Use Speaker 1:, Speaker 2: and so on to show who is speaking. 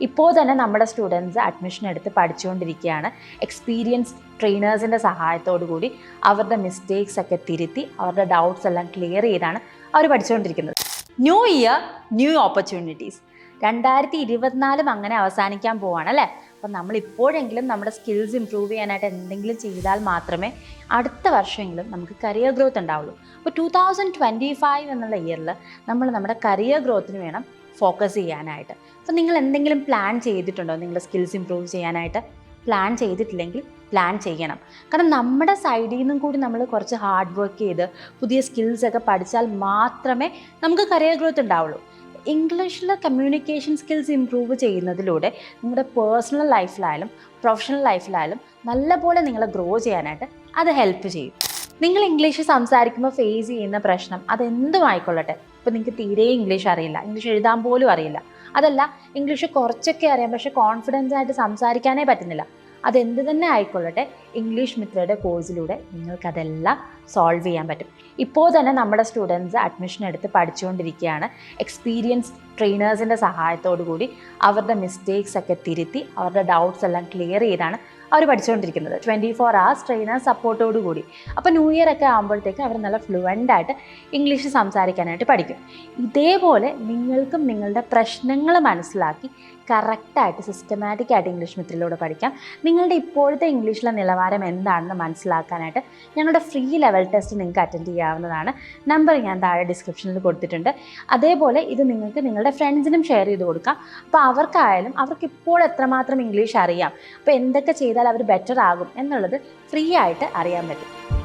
Speaker 1: ഇപ്പോൾ തന്നെ നമ്മുടെ സ്റ്റുഡൻസ് അഡ്മിഷൻ എടുത്ത് പഠിച്ചുകൊണ്ടിരിക്കുകയാണ്. എക്സ്പീരിയൻസ് ട്രെയിനേഴ്സിൻ്റെ സഹായത്തോടു കൂടി അവരുടെ മിസ്റ്റേക്സ് ഒക്കെ തിരുത്തി അവരുടെ ഡൗട്ട്സ് എല്ലാം ക്ലിയർ ചെയ്താണ് അവർ പഠിച്ചുകൊണ്ടിരിക്കുന്നത്. New year new opportunities. 2024 അങ്ങനെ അവസാനിക്കാൻ പോവാണ് അല്ലേ? അപ്പം നമ്മൾ ഇപ്പോഴെങ്കിലും നമ്മുടെ സ്കിൽസ് ഇമ്പ്രൂവ് ചെയ്യാനായിട്ട് എന്തെങ്കിലും ചെയ്താൽ മാത്രമേ അടുത്ത വർഷമെങ്കിലും നമുക്ക് കരിയർ ഗ്രോത്ത് ഉണ്ടാവുള്ളൂ. അപ്പോൾ 2025 എന്നുള്ള ഇയറിൽ നമ്മൾ നമ്മുടെ കരിയർ ഗ്രോത്തിന് വേണം ഫോക്കസ് ചെയ്യാനായിട്ട്. അപ്പോൾ നിങ്ങൾ എന്തെങ്കിലും പ്ലാൻ ചെയ്തിട്ടുണ്ടോ നിങ്ങളുടെ സ്കിൽസ് ഇമ്പ്രൂവ് ചെയ്യാനായിട്ട്? പ്ലാൻ ചെയ്തിട്ടില്ലെങ്കിൽ പ്ലാൻ ചെയ്യണം. കാരണം നമ്മുടെ സൈഡിൽ നിന്നും കൂടി നമ്മൾ കുറച്ച് ഹാർഡ് വർക്ക് ചെയ്ത് പുതിയ സ്കിൽസൊക്കെ പഠിച്ചാൽ മാത്രമേ നമുക്ക് കരിയർ ഗ്രോത്ത് ഉണ്ടാവുള്ളൂ. ഇംഗ്ലീഷിൽ കമ്മ്യൂണിക്കേഷൻ സ്കിൽസ് ഇമ്പ്രൂവ് ചെയ്യുന്നതിലൂടെ നിങ്ങളുടെ പേഴ്സണൽ ലൈഫിലായാലും പ്രൊഫഷണൽ ലൈഫിലായാലും നല്ലപോലെ നിങ്ങളെ ഗ്രോ ചെയ്യാനായിട്ട് അത് ഹെൽപ്പ് ചെയ്യും. നിങ്ങൾ ഇംഗ്ലീഷ് സംസാരിക്കുമ്പോൾ ഫേസ് ചെയ്യുന്ന പ്രശ്നം അതെന്തും ആയിക്കൊള്ളട്ടെ. ഇപ്പോൾ നിങ്ങൾക്ക് തീരെ ഇംഗ്ലീഷ് അറിയില്ല, ഇംഗ്ലീഷ് എഴുതാൻ പോലും അറിയില്ല, അതല്ല ഇംഗ്ലീഷ് കുറച്ചൊക്കെ അറിയാം പക്ഷേ കോൺഫിഡൻസ് ആയിട്ട് സംസാരിക്കാനേ പറ്റുന്നില്ല, അതെന്ത് തന്നെ ആയിക്കൊള്ളട്ടെ, ഇംഗ്ലീഷ് മിത്രയുടെ കോഴ്സിലൂടെ നിങ്ങൾക്കതെല്ലാം സോൾവ് ചെയ്യാൻ പറ്റും. ഇപ്പോൾ തന്നെ നമ്മുടെ സ്റ്റുഡൻസ് അഡ്മിഷൻ എടുത്ത് പഠിച്ചുകൊണ്ടിരിക്കുകയാണ്. എക്സ്പീരിയൻസ് ട്രെയിനേഴ്സിൻ്റെ സഹായത്തോടു കൂടി അവരുടെ മിസ്റ്റേക്സ് ഒക്കെ തിരുത്തി അവരുടെ ഡൗട്ട്സ് എല്ലാം ക്ലിയർ ചെയ്താണ് അവർ പഠിച്ചുകൊണ്ടിരിക്കുന്നത്. 24 hours ട്രെയിനർ സപ്പോർട്ടോടു കൂടി. അപ്പോൾ ന്യൂ ഇയർ ഒക്കെ ആകുമ്പോഴത്തേക്ക് അവർ നല്ല ഫ്ലുവൻ്റ് ആയിട്ട് ഇംഗ്ലീഷ് സംസാരിക്കാനായിട്ട് പഠിക്കും. ഇതേപോലെ നിങ്ങൾക്കും നിങ്ങളുടെ പ്രശ്നങ്ങൾ മനസ്സിലാക്കി കറക്റ്റായിട്ട് സിസ്റ്റമാറ്റിക് ആയിട്ട് ഇംഗ്ലീഷ് മിത്രയിലൂടെ പഠിക്കാം. നിങ്ങളുടെ ഇപ്പോഴത്തെ ഇംഗ്ലീഷിലെ നിലവാരം എന്താണെന്ന് മനസ്സിലാക്കാനായിട്ട് ഞങ്ങളുടെ ഫ്രീ ലെവൽ ടെസ്റ്റ് നിങ്ങൾക്ക് അറ്റൻഡ് ചെയ്യാവുന്നതാണ്. നമ്പർ ഞാൻ താഴെ ഡിസ്ക്രിപ്ഷനിൽ കൊടുത്തിട്ടുണ്ട്. അതേപോലെ ഇത് നിങ്ങൾക്ക് നിങ്ങളുടെ ഫ്രണ്ട്സിനും ഷെയർ ചെയ്ത് കൊടുക്കാം. അപ്പോൾ അവർക്കായാലും അവർക്ക് ഇപ്പോൾ എത്രമാത്രം ഇംഗ്ലീഷ് അറിയാം, അപ്പോൾ എന്തൊക്കെ ചെയ്താൽ അവർ ബെറ്റർ ആകും എന്നുള്ളത് ഫ്രീ ആയിട്ട് അറിയാൻ പറ്റും.